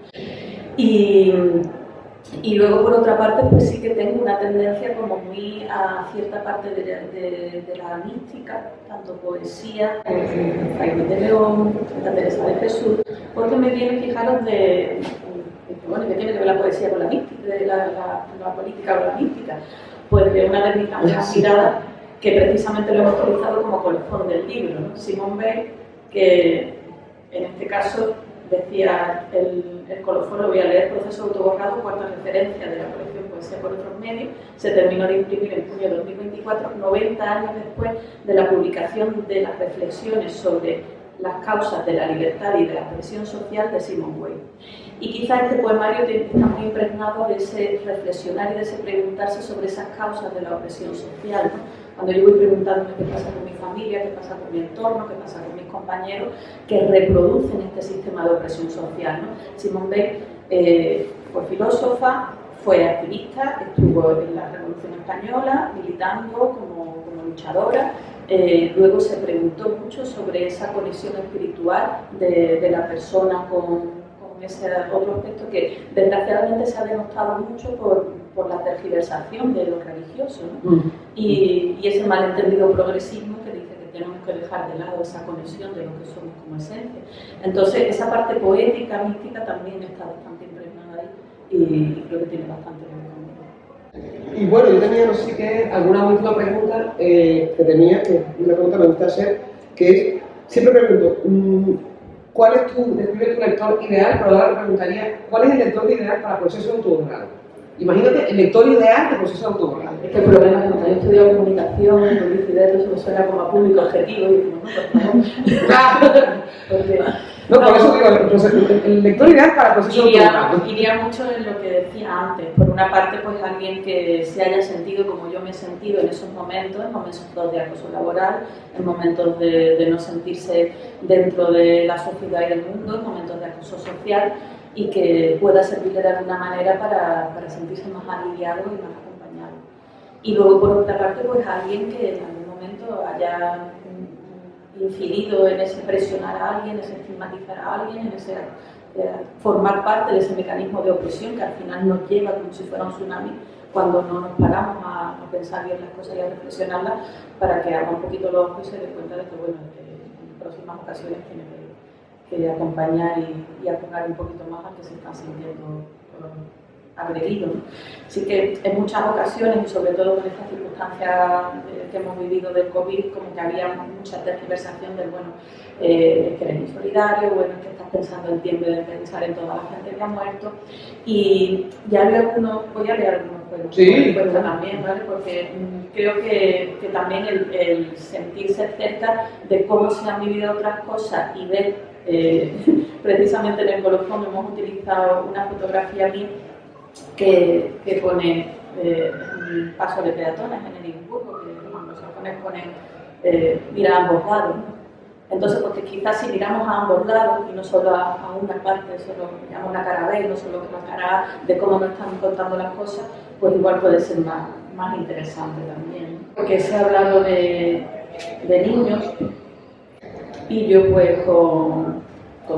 Y luego, por otra parte, pues sí que tengo una tendencia como muy a cierta parte de la mística, tanto poesía, Fray de León, Santa Teresa de Jesús, porque me viene, fijaros, bueno, que tiene que ver la poesía con la mística, la política con la mística, pues de una de mis grandes miradas, que precisamente lo hemos utilizado como colofón del libro, ¿no? Simone Weil, que en este caso decía el colofón, lo voy a leer: proceso autoborrado, cuarta referencia de la colección poesía por otros medios, se terminó de imprimir en junio de 2024, 90 años después de la publicación de las reflexiones sobre las causas de la libertad y de la presión social de Simone Weil. Y quizá este poemario está muy impregnado de ese reflexionar y de ese preguntarse sobre esas causas de la opresión social, ¿no? Cuando yo voy preguntándome qué pasa con mi familia, qué pasa con mi entorno, qué pasa con mis compañeros, que reproducen este sistema de opresión social, ¿no? Simone Weil fue filósofa, fue activista, estuvo en la Revolución Española, militando como luchadora. Luego se preguntó mucho sobre esa conexión espiritual de la persona con ese otro aspecto que desgraciadamente se ha denostado mucho por la tergiversación de lo religioso, ¿no? Y ese malentendido progresismo que dice que tenemos que dejar de lado esa conexión de lo que somos como esencia. Entonces esa parte poética, mística también está bastante impregnada ahí y creo que tiene bastante que ver conmigo. Y bueno, yo tenía, no sé si alguna última pregunta que una pregunta me gusta hacer, que es, siempre pregunto, ¿cuál es describe tu lector ideal? Pero ahora te preguntaría, ¿cuál es el lector ideal para proceso de autoborrado? Imagínate el lector ideal de proceso de autoborrado. Es que el problema es que cuando yo he estudiado comunicación, publicidad, todo eso me suena como a público objetivo y digo, no, por favor. Porque, no, por eso digo, el lector ideal para proceso de autoborrado. Iría mucho en lo que decía antes. Por una parte, pues alguien que se haya sentido como yo me he sentido en esos momentos, en momentos de acoso laboral, en momentos de no sentirse dentro de la sociedad y del mundo, en momentos de acoso social, y que pueda servirle de alguna manera para sentirse más aliviado y más acompañado. Y luego, por otra parte, pues alguien que en algún momento haya incidido en ese presionar a alguien, en ese estigmatizar a alguien, en ese formar parte de ese mecanismo de opresión que al final nos lleva como si fuera un tsunami cuando no nos paramos a pensar bien las cosas y a reflexionarlas, para que abra un poquito los ojos y se dé cuenta de que, bueno, en próximas ocasiones tiene que acompañar y apoyar un poquito más a que se están sintiendo agredidos, ¿no? Así que en muchas ocasiones, y sobre todo con esta circunstancia que hemos vivido del COVID, como que había mucha tergiversación del, bueno, es que eres insolidario, bueno, es que estás pensando en tiempo de pensar en toda la gente que ha muerto. Y ya había algunos, voy a leer algunos juegos sí, también, ¿vale? Porque creo que también el sentirse cerca de cómo se han vivido otras cosas y ver precisamente en el colofón hemos utilizado una fotografía mía que pone un paso de peatones en Edimburgo, que los anglosajones ponen mira a ambos lados, ¿no? Entonces, porque quizás si miramos a ambos lados y no solo a una parte, solo miramos la cara B y no solo la cara A de cómo nos están contando las cosas, pues igual puede ser más interesante también. Porque se ha hablado de niños y yo pues con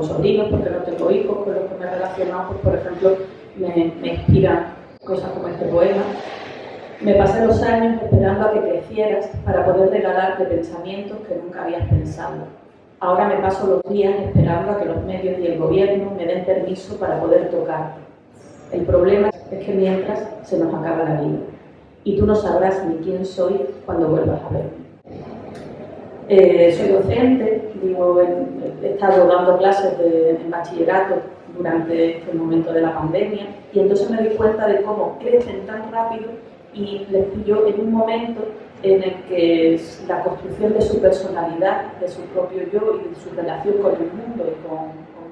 sobrinos, porque no tengo hijos, con los que me he relacionado, pues por ejemplo me inspiran cosas como este poema. Me pasé los años esperando a que crecieras para poder regalarte pensamientos que nunca habías pensado. Ahora me paso los días esperando a que los medios y el gobierno me den permiso para poder tocarte. El problema es que mientras se nos acaba la vida y tú no sabrás ni quién soy cuando vuelvas a verme. Soy docente, he estado dando clases en bachillerato durante este momento de la pandemia y entonces me di cuenta de cómo crecen tan rápido y les pilló en un momento en el que la construcción de su personalidad, de su propio yo y de su relación con el mundo y con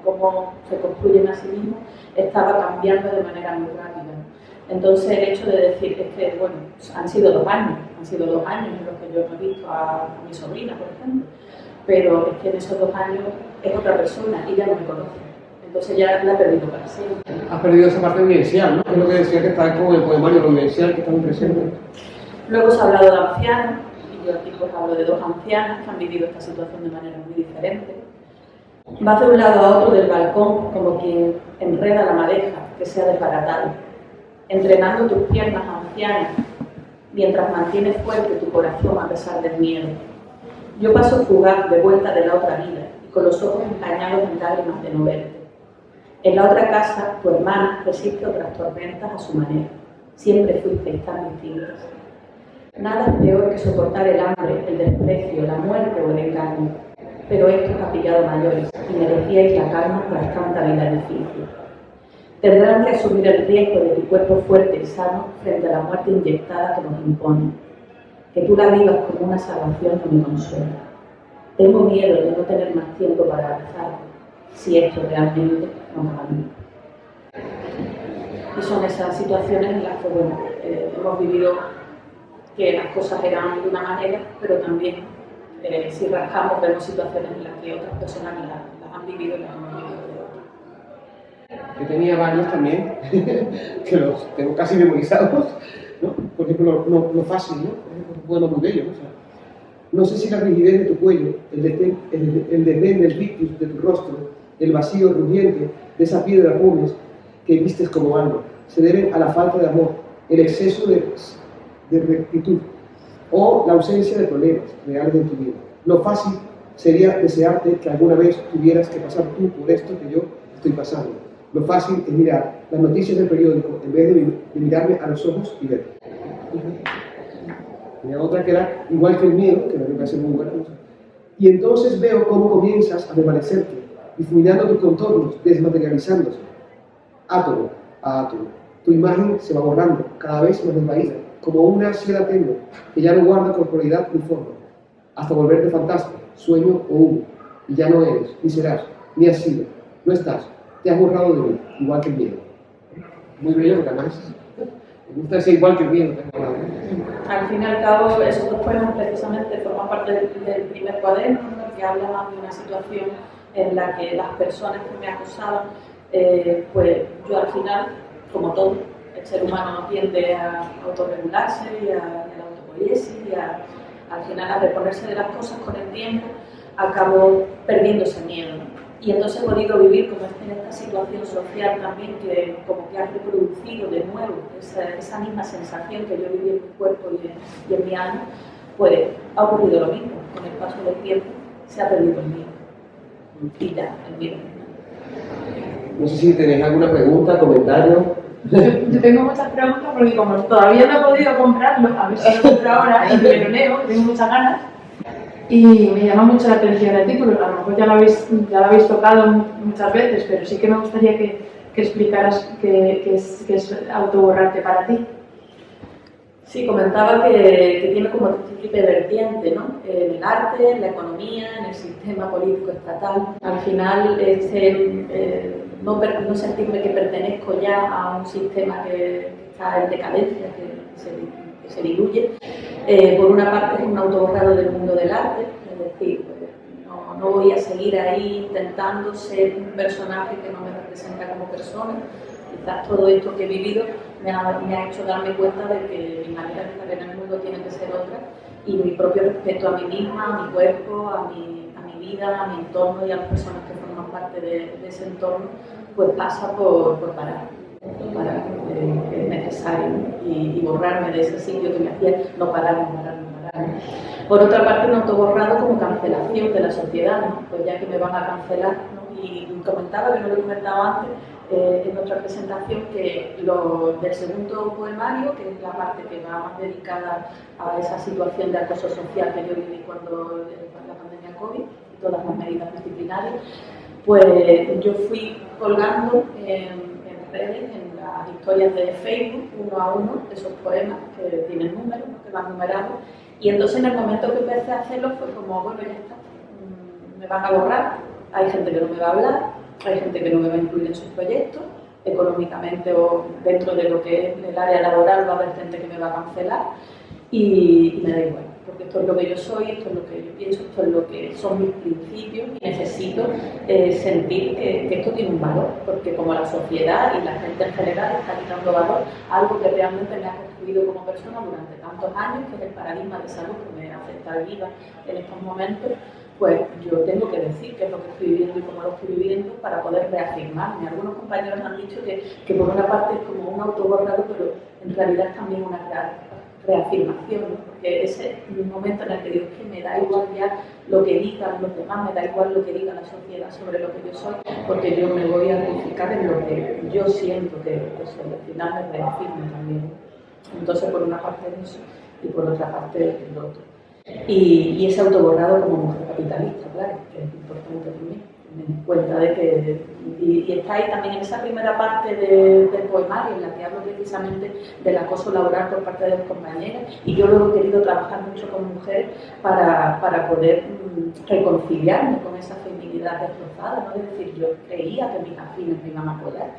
cómo se construyen a sí mismos estaba cambiando de manera muy rápida. Entonces el hecho de decir es que, bueno, han sido 2 años en los que yo no he visto a mi sobrina, por ejemplo, pero es que en esos 2 años es otra persona y ya no me conoce. Entonces ya la he perdido para siempre. Has perdido esa parte vivencial, ¿no? Es lo que decía que está como el poemario, lo vivencial, que está muy presente. Luego se ha hablado de ancianos, y yo aquí pues hablo de 2 ancianas que han vivido esta situación de manera muy diferente. Vas de un lado a otro del balcón como quien enreda la madeja que se ha desbaratado, entrenando tus piernas ancianas, mientras mantienes fuerte tu corazón a pesar del miedo. Yo paso fugaz de vuelta de la otra vida y con los ojos empañados en lágrimas de no verte. En la otra casa, tu hermana resiste otras tormentas a su manera. Siempre fuisteis tan distintas. Nada es peor que soportar el hambre, el desprecio, la muerte o el engaño. Pero esto os ha pillado mayores y merecíais la calma tras tanta vida difícil. Tendrán que asumir el riesgo de tu cuerpo fuerte y sano frente a la muerte inyectada que nos impone. Que tú la vivas como una salvación no me consuela. Tengo miedo de no tener más tiempo para abrazar si esto realmente no acaba nunca. Y son esas situaciones en las que hemos vivido que las cosas eran de una manera, pero también si rascamos vemos situaciones en las que otras personas las han vivido y las hemos vivido de otra. Yo tenía varios también, que los tengo casi memorizados, ¿no? Por ejemplo, lo fácil, ¿no? Por ejemplo, un poema muy bello, ¿no? O sea, no sé si la rigidez de tu cuello, el desdén del rictus de tu rostro, el vacío rugiente de esa piedra pomes que vistes como alma, se deben a la falta de amor, el exceso de rectitud o la ausencia de problemas reales en tu vida. Lo fácil sería desearte que alguna vez tuvieras que pasar tú por esto que yo estoy pasando. Lo fácil es mirar las noticias del periódico en vez de mirarme a los ojos y ver. Y otra que era igual que el miedo, que me parece muy buena. Y entonces veo cómo comienzas a desvanecerte, difuminando tus contornos, desmaterializándose, átomo a átomo. Tu imagen se va borrando, cada vez más desvaída, como una seda tenue que ya no guarda corporeidad ni forma, hasta volverte fantasma, sueño o humo, y ya no eres, ni serás, ni has sido, no estás, te has borrado de mí, igual que el miedo. Muy bello, porque además me gusta ser igual que el miedo. Al fin y al cabo, esos dos poemas precisamente forman parte del primer cuaderno, ¿no? Que habla más de una situación en la que las personas que me acosaban, pues yo al final, como todo, el ser humano tiende a autorregularse y a la autopoiesis y al final a reponerse de las cosas con el tiempo, acabo perdiendo ese miedo, ¿no? Y entonces he podido vivir como en esta situación social también que como que ha reproducido de nuevo esa misma sensación que yo viví en mi cuerpo y en mi alma, pues ha ocurrido lo mismo. Con el paso del tiempo se ha perdido el miedo. Y ya, el miedo. No sé si tenéis alguna pregunta, comentario. Yo tengo muchas preguntas porque como todavía no he podido comprarlo, a ver si lo compro ahora y me lo leo, tengo muchas ganas. Y me llama mucho la atención el título, a lo mejor ya lo habéis tocado muchas veces, pero sí que me gustaría que explicaras qué es autoborrarte para ti. Sí, comentaba que tiene como triple vertiente, ¿no? En el arte, en la economía, en el sistema político estatal. Al final, no sentirme que pertenezco ya a un sistema que está en decadencia, que se diluye. Por una parte es un autoborrado del mundo del arte, es decir, no voy a seguir ahí intentando ser un personaje que no me representa como persona. Quizás todo esto que he vivido me ha hecho darme cuenta de que mi manera de estar en el mundo tiene que ser otra y mi propio respeto a mí misma, a mi cuerpo, a mi vida, a mi entorno y a las personas que forman parte de ese entorno, pues pasa por parar. Es necesario, ¿no? y borrarme de ese sitio que me hacía no parar. Por otra parte, un autoborrado como cancelación de la sociedad, ¿no? Pues ya que me van a cancelar, ¿no? Y comentaba, que no lo he comentado antes, en otra presentación, que lo del segundo poemario, que es la parte que va más dedicada a esa situación de acoso social que yo viví cuando la pandemia COVID y todas las medidas disciplinarias, pues yo fui colgando en redes, en las historias de Facebook, uno a uno, esos poemas que tienen números, ¿no? Que van numerados, y entonces en el momento que empecé a hacerlo fue como, bueno, ya está, me van a borrar, hay gente que no me va a hablar, hay gente que no me va a incluir en sus proyectos, económicamente o dentro de lo que es el área laboral va a haber gente que me va a cancelar y me da igual, porque esto es lo que yo soy, esto es lo que yo pienso, esto es lo que son mis principios y necesito sentir que esto tiene un valor, porque como la sociedad y la gente en general está quitando valor a algo que realmente me ha construido como persona durante tantos años, que es el paradigma de salud que me hace estar viva en estos momentos, pues yo tengo que decir qué es lo que estoy viviendo y cómo lo estoy viviendo para poder reafirmarme. Algunos compañeros han dicho que por una parte es como un autoborrado, pero en realidad es también una reafirmación, ¿no? Porque ese momento en el que digo que me da igual ya lo que digan los demás, me da igual lo que diga la sociedad sobre lo que yo soy, porque yo me voy a reivindicar en lo que yo siento que soy. Al final me reafirmo también. Entonces, por una parte eso y por otra parte lo otro. Y ese autoborrado como mujer capitalista, claro, que es importante también. Me cuenta de que, y está ahí también en esa primera parte del poemario en la que hablo precisamente del acoso laboral por parte de los compañeros, y yo luego he querido trabajar mucho con mujeres para poder reconciliarme con esa feminidad destrozada, ¿no? Es decir, yo creía que mis afines me iban a apoyar.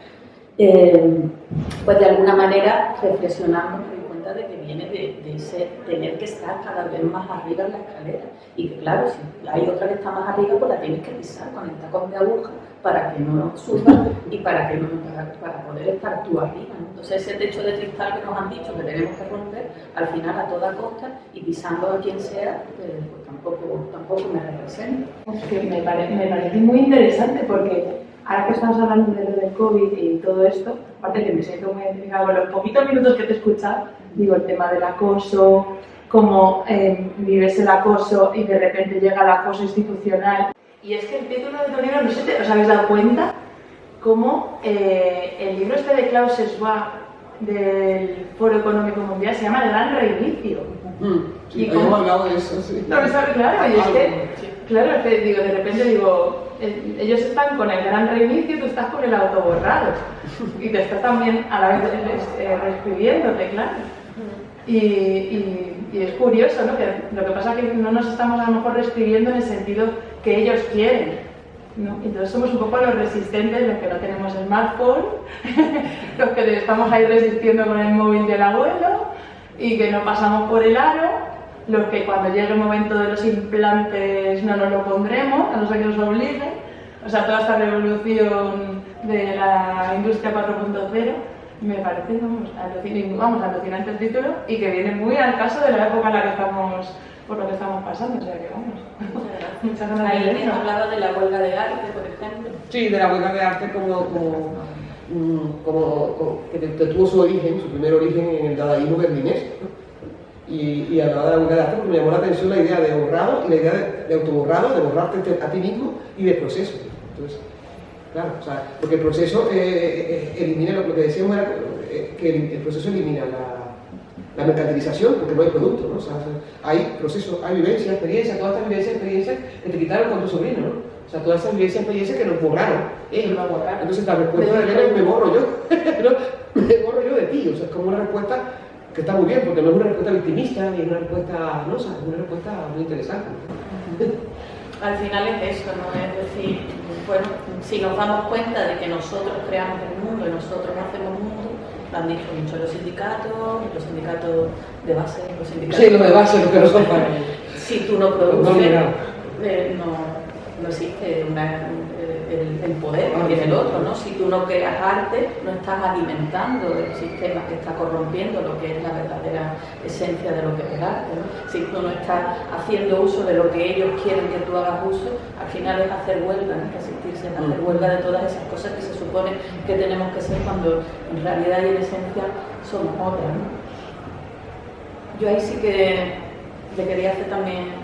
Pues de alguna manera, reflexionando, me di cuenta de que viene de ese tener que estar cada vez más arriba en la escalera, y que claro, si hay otra que está más arriba, pues la tienes que pisar con el tacón de aguja para que no suba y para poder estar tú arriba, ¿no? Entonces ese techo de cristal que nos han dicho que tenemos que romper, al final a toda costa y pisando a quien sea, pues tampoco me representa. Es que me parece muy interesante porque ahora que estamos hablando de lo del COVID y todo esto, aparte que me siento muy identificada con los poquitos minutos que te he escuchado, digo, el tema del acoso, cómo vives el acoso y de repente llega el acoso institucional. Y es que el título de tu libro, no sé si os habéis dado cuenta, cómo el libro este de Klaus Schwab del Foro Económico Mundial se llama El Gran Reinicio. Sí, hemos hablado de eso, sí. No, claro, y es que, claro, es que digo, de repente digo, ellos están con el gran reinicio y tú estás con el autoborrado. Y te estás también a la vez reescribiéndote, claro. Y es curioso, ¿no? Que lo que pasa es que no nos estamos a lo mejor reescribiendo en el sentido que ellos quieren, ¿no? Entonces somos un poco los resistentes, los que no tenemos smartphone, los que estamos ahí resistiendo con el móvil del abuelo y que no pasamos por el aro, los que cuando llegue el momento de los implantes no nos lo pondremos, a no ser que nos obliguen. O sea, toda esta revolución de la industria 4.0 me parece, alucinante el título, y que viene muy al caso de la época en la que estamos, por lo que estamos pasando, o sea que vamos. Muchas ganas de Ahí leerlo. hablaba de la huelga de arte, por ejemplo. Sí, de la huelga de arte que tuvo su primer origen en el dadaísmo berlinés, ¿no? Y hablaba de la huelga de arte porque me llamó la atención la idea de borrado y la idea de autoborrado, de borrarte a ti mismo y de proceso. Entonces, claro, o sea, porque el proceso elimina, lo que decíamos era que el proceso elimina la mercantilización, porque no hay producto, ¿no? O sea, hay procesos, hay vivencias, experiencias, todas estas vivencias, experiencias que te quitaron con tu sobrino, ¿no? O sea, todas esas vivencias, experiencias que nos borraron. Entonces la respuesta de Elena es me borro yo, ¿no? Me borro yo de ti, o sea, es como una respuesta que está muy bien, porque no es una respuesta victimista, ni una respuesta, no, o sea, es una respuesta muy interesante. Al final es eso, ¿no? Es decir, bueno, si nos damos cuenta de que nosotros creamos el mundo y nosotros no hacemos mundo, lo han dicho mucho los sindicatos de base, los sindicatos... Sí, los de base, los que no son para... Si tú no produces, no existe el poder que tiene el otro, ¿no? Si tú no creas arte, no estás alimentando el sistema que está corrompiendo lo que es la verdadera esencia de lo que es el arte, ¿no? Si tú no estás haciendo uso de lo que ellos quieren que tú hagas uso, al final es hacer huelga, ¿no? Resistirse, es hacer huelga de todas esas cosas que se supone que tenemos que ser cuando en realidad y en esencia somos otras, ¿no? Yo ahí sí que le quería hacer también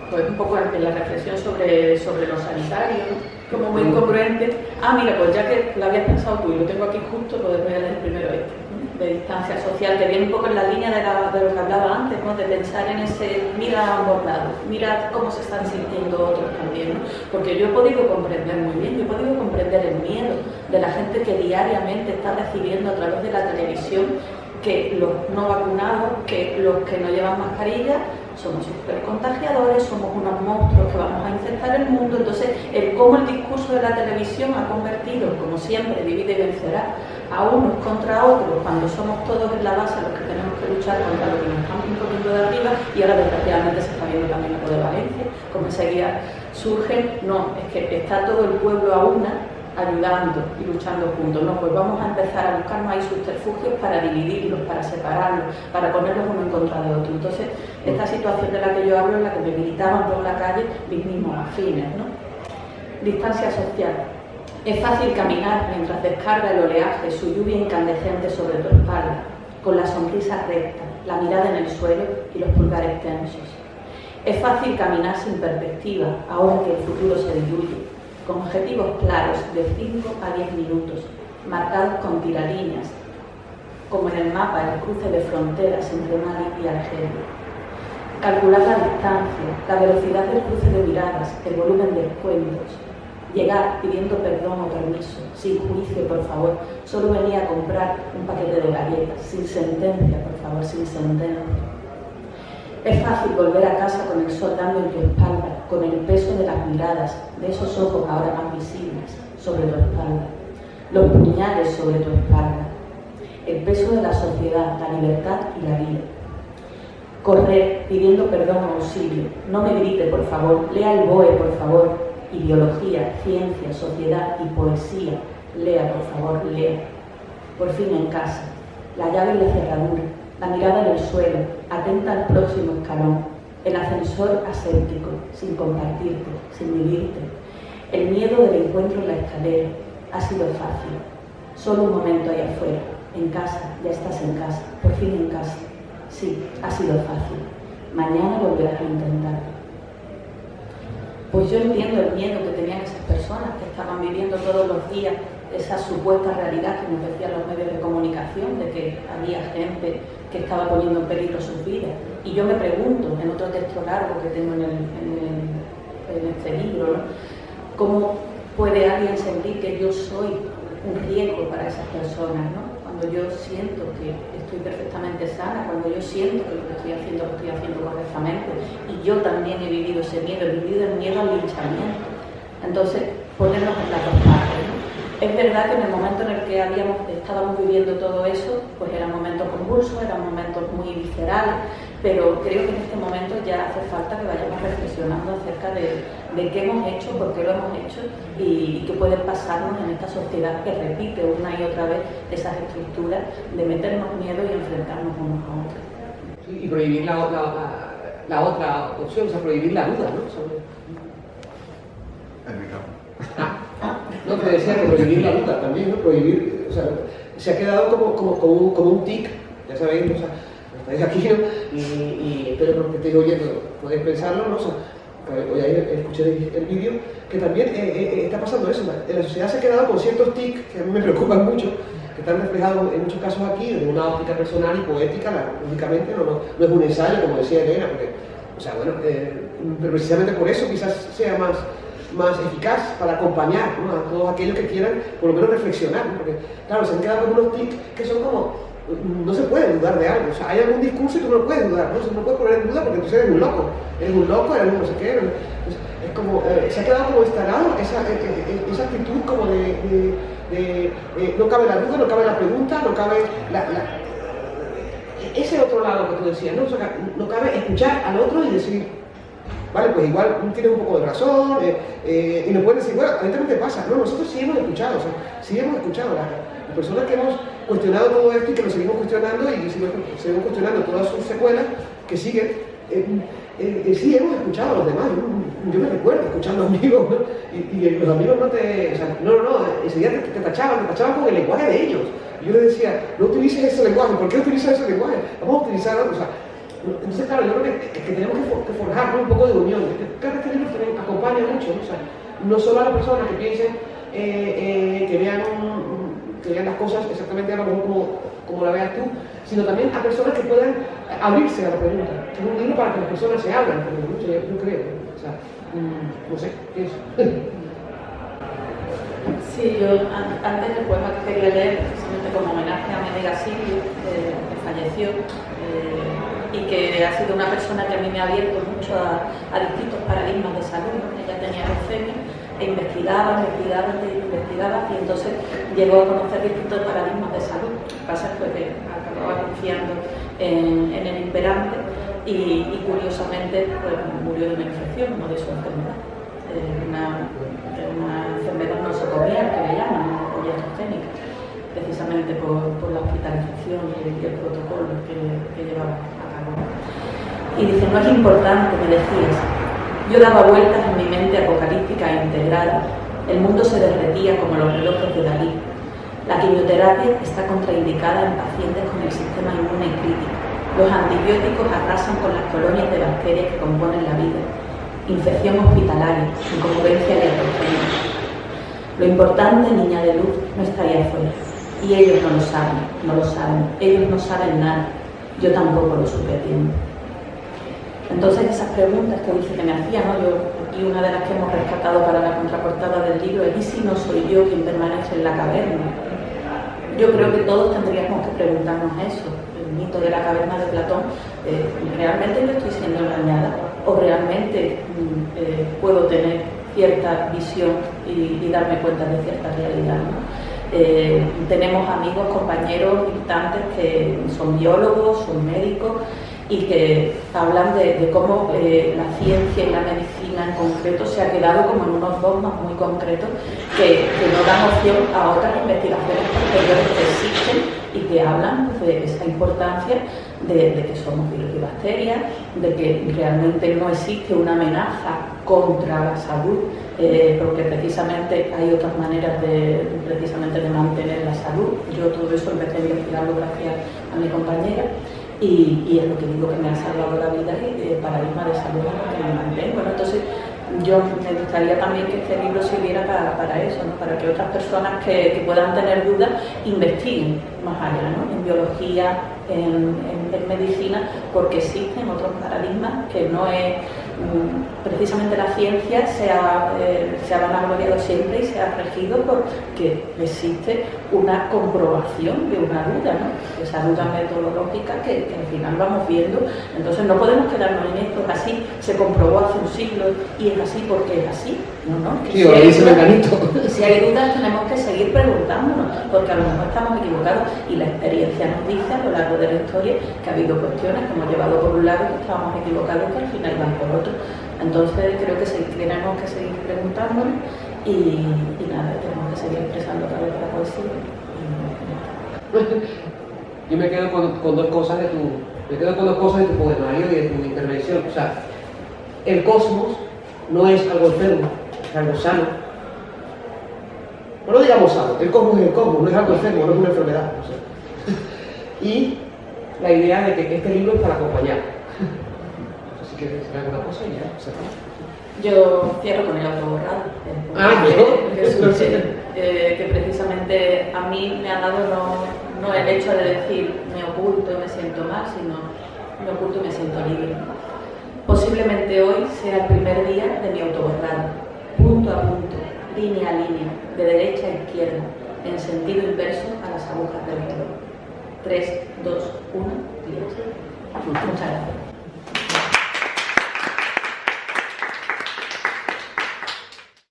pues un poco en la reflexión sobre lo sanitario, ¿no? Como muy incongruente. Mira, pues ya que lo habías pensado tú y lo tengo aquí justo, pues voy a leer primero este, ¿no? De distancia social, que viene un poco en la línea de lo que hablaba antes, ¿no? De pensar en ese, mira a ambos lados, mira cómo se están sintiendo otros también, ¿no? Porque yo he podido comprender muy bien, yo he podido comprender el miedo de la gente que diariamente está recibiendo a través de la televisión que los no vacunados, que los que no llevan mascarilla, somos super contagiadores, somos unos monstruos que vamos a infectar el mundo. Entonces, cómo el discurso de la televisión ha convertido, como siempre, divide y vencerá, a unos contra otros, cuando somos todos en la base los que tenemos que luchar contra lo que nos estamos imponiendo de arriba, y ahora desgraciadamente se está viendo también lo de Valencia, como enseguida surgen, no, es que está todo el pueblo a una, ayudando y luchando juntos, ¿no? Pues vamos a empezar a buscar más subterfugios para dividirlos, para separarlos, para ponerlos uno en contra de otro. Entonces, esta situación de la que yo hablo es la que me gritaban por la calle mis mismos afines, ¿no? Distancia social. Es fácil caminar mientras descarga el oleaje su lluvia incandescente sobre tu espalda, con la sonrisa recta, la mirada en el suelo y los pulgares tensos. Es fácil caminar sin perspectiva, ahora que el futuro se diluye, con objetivos claros de 5 a 10 minutos, marcados con tiralíneas, como en el mapa el cruce de fronteras entre Mali y Argelia. Calcular la distancia, la velocidad del cruce de miradas, el volumen de encuentros, Llegar pidiendo perdón o permiso, sin juicio, por favor. Solo venía a comprar un paquete de galletas, sin sentencia, por favor, sin sentencia. Es fácil volver a casa con el sol dando en tu espalda, con el peso de las miradas, de esos ojos ahora más visibles, sobre tu espalda. Los puñales sobre tu espalda. El peso de la sociedad, la libertad y la vida. Correr pidiendo perdón o auxilio. No me grite, por favor. Lea el BOE, por favor. Ideología, ciencia, sociedad y poesía. Lea, por favor, lea. Por fin en casa. La llave en la cerradura. La mirada en el suelo. Atenta al próximo escalón. El ascensor aséptico, sin compartirte, sin vivirte. El miedo del encuentro en la escalera. Ha sido fácil. Solo un momento allá afuera. En casa, ya estás en casa. Por fin en casa. Sí, ha sido fácil. Mañana volverás a intentarlo. Pues yo entiendo el miedo que tenían esas personas que estaban viviendo todos los días esa supuesta realidad que nos decían los medios de comunicación, de que había gente que estaba poniendo en peligro sus vidas. Y yo me pregunto, en otro texto largo que tengo en este libro, ¿no? ¿Cómo puede alguien sentir que yo soy un riesgo para esas personas, ¿no? Cuando yo siento que estoy perfectamente sana, cuando yo siento que lo que estoy haciendo correctamente, y yo también he vivido ese miedo, he vivido el miedo al linchamiento. Entonces, ponernos en las dos partes, ¿no? Es verdad que en el momento en el que estábamos viviendo todo eso, pues eran momentos convulsos, eran momentos muy viscerales, pero creo que en este momento ya hace falta que vayamos reflexionando acerca de qué hemos hecho, por qué lo hemos hecho y qué puede pasarnos en esta sociedad que repite una y otra vez esas estructuras de meternos miedo y enfrentarnos unos a otros. Y prohibir la otra opción, o sea, prohibir la duda, ¿no? No, te decía que prohibir la duda también, ¿no? Prohibir, o sea, se ha quedado como un tic, ya sabéis, o sea, estáis aquí, ¿no? Y espero que los que estéis oyendo podéis pensarlo, ¿no? O sea, hoy escuché el vídeo, que también está pasando eso, en la sociedad se ha quedado con ciertos tics que a mí me preocupan mucho, que están reflejados en muchos casos aquí, desde una óptica personal y poética, lógicamente no es un ensayo, como decía Elena, porque, o sea, bueno, pero precisamente por eso quizás sea más eficaz para acompañar, ¿no? A todos aquellos que quieran por lo menos reflexionar, ¿no? Porque claro, se han quedado con unos tics que son como, no se puede dudar de algo, o sea, hay algún discurso y tú no lo puedes dudar, ¿no? No puedes poner en duda porque entonces eres un loco, eres un no sé qué, ¿no? Entonces, es como, se ha quedado como instalado esa actitud como de no cabe la duda, no cabe la pregunta, no cabe ese otro lado que tú decías, ¿no? O sea, no cabe escuchar al otro y decir, vale, pues igual tienes un poco de razón, y nos pueden decir, bueno, a mí también te pasa, no, nosotros sí hemos escuchado, o sea, sí hemos escuchado, las personas que hemos cuestionado todo esto y que lo seguimos cuestionando y seguimos cuestionando todas sus secuelas que siguen, sí hemos escuchado a los demás, yo me recuerdo escuchando amigos, ¿no? Y los amigos no te, o sea, no, enseguida te tachaban con el lenguaje de ellos, y yo les decía, no utilices ese lenguaje, ¿por qué utilizas ese lenguaje? Vamos a utilizar otro, o sea, entonces, claro, yo creo que tenemos que forjar, ¿no? Un poco de unión. Creo que este libro también acompaña mucho, ¿no? O sea, no solo a las personas que piensen, que vean las cosas exactamente a lo mejor como la veas tú, sino también a personas que puedan abrirse a la pregunta. Es un libro para que las personas se abran, yo creo. O sea, no sé, ¿qué es? Sí, yo antes del poema que quería leer, precisamente como homenaje a mi amiga Silvia, que falleció, y que ha sido una persona que a mí me ha abierto mucho a distintos paradigmas de salud, ¿no? Ella tenía leucemia e investigaba, y entonces llegó a conocer distintos paradigmas de salud. Lo que pasa es que acababa confiando en el imperante y curiosamente pues, murió de una infección, no de su enfermedad. Una enfermedad nosocomial que le llaman, pollotosténica, precisamente por la hospitalización y el protocolo que llevaba a cabo. Y dice, no es importante, me decías. Yo daba vueltas en mi mente apocalíptica e integrada. El mundo se derretía como los relojes de Dalí. La quimioterapia está contraindicada en pacientes con el sistema inmune crítico. Los antibióticos arrasan con las colonias de bacterias que componen la vida. Infección hospitalaria, incongruencia iatrogénica. Lo importante, niña de luz, no está ahí afuera. Y ellos no lo saben. Ellos no saben nada. Yo tampoco lo supe a tiempo. Entonces esas preguntas que dice que me hacía, ¿no? Yo y una de las que hemos rescatado para la contraportada del libro es: ¿y si no soy yo quien permanece en la caverna? Yo creo que todos tendríamos que preguntarnos eso. El mito de la caverna de Platón, ¿realmente yo estoy siendo engañada? ¿O realmente puedo tener cierta visión y darme cuenta de cierta realidad, ¿no? Tenemos amigos, compañeros, militantes que son biólogos, son médicos y que hablan de cómo la ciencia y la medicina en concreto se ha quedado como en unos dogmas muy concretos que no dan opción a otras investigaciones posteriores que existen y que hablan de esa importancia de que somos virus y bacterias, de que realmente no existe una amenaza contra la salud, porque precisamente hay otras maneras de mantener la salud. Yo todo eso empecé a investigarlo gracias a mi compañera. Y es lo que digo, que me ha salvado la vida y el paradigma de salud que me mantengo, ¿no? Entonces, yo me gustaría también que este libro sirviera para eso, ¿no? Para que otras personas que puedan tener dudas investiguen más allá, ¿no? En biología, en medicina, porque existen otros paradigmas que no es precisamente la ciencia se ha vanagloriado siempre y se ha regido porque existe una comprobación de una duda, ¿no? Esa duda metodológica que al final vamos viendo. Entonces no podemos quedarnos en esto, así se comprobó hace un siglo y es así porque es así, ¿no? Sí, o dice Mecanito. Si hay dudas tenemos que seguir preguntándonos, porque a lo mejor estamos equivocados y la experiencia nos dice a lo largo de la historia que ha habido cuestiones que hemos llevado por un lado y que estábamos equivocados que al final van por otro. Entonces creo que tenemos que seguir preguntándonos y nada, tenemos que seguir expresando a través de la poesía. Yo me quedo con dos cosas de tu poemario y de tu intervención. O sea, el cosmos no es algo enfermo, es algo sano. No lo digamos sano, el cosmos es el cosmos, no es algo enfermo, no es una enfermedad. O sea. Y la idea de que este libro es para acompañar. No sé si quieres decir alguna cosa y ya se acaba. Yo cierro con el autoborrado. Que precisamente a mí me ha dado no el hecho de decir me oculto y me siento mal, sino me oculto y me siento libre. Posiblemente hoy sea el primer día de mi autoborrado, punto a punto, línea a línea, de derecha a izquierda, en sentido inverso a las agujas del reloj. 3, 2, 1, 10. Muchas gracias.